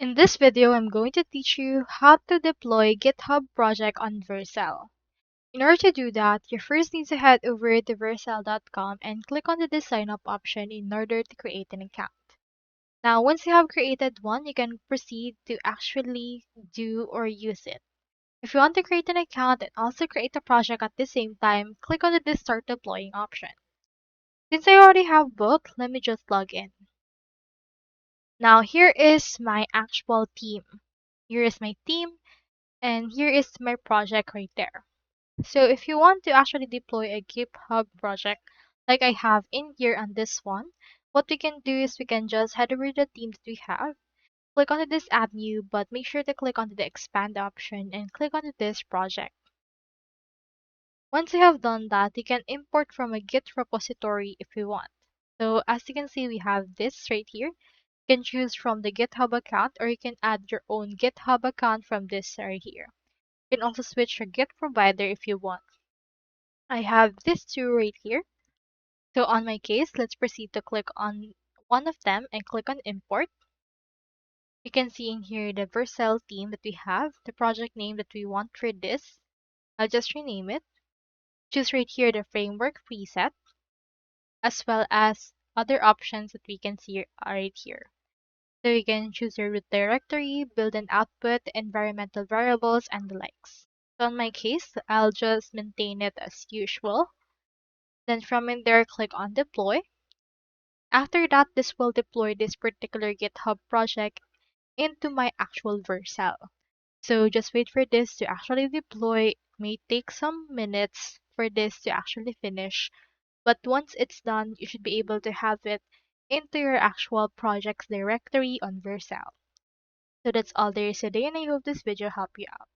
In this video, I'm going to teach you how to deploy GitHub project on Vercel. In order to do that, you first need to head over to vercel.com and click on the sign up option in order to create an account. Now, once you have created one, you can proceed to actually do or use it. If you want to create an account and also create a project at the same time, click on the start deploying option. Since I already have both, let me just log in. Now, here is my actual team. Here is my team. And here is my project right there. So if you want to actually deploy a GitHub project like I have in here on this one, what we can do is we can just head over to the team that we have, click on this add new, but make sure to click on the expand option and click on this project. Once you have done that, you can import from a Git repository if you want. So as you can see, we have this right here. You can choose from the GitHub account or you can add your own GitHub account from this right here. You can also switch your Git provider if you want. I have these two right here. So on my case, let's proceed to click on one of them and click on import. You can see in here the Vercel theme that we have, the project name that we want for this. I'll just rename it. Choose right here the framework preset, as well as other options that we can see right here. So you can choose your root directory, build and output, environmental variables, and the likes. So in my case, I'll just maintain it as usual. Then from in there, click on deploy. After that, this will deploy this particular GitHub project into my actual Vercel. So just wait for this to actually deploy. It may take some minutes for this to actually finish, but once it's done, you should be able to have it into your actual projects directory on Vercel. So that's all there is today, and I hope this video helped you out.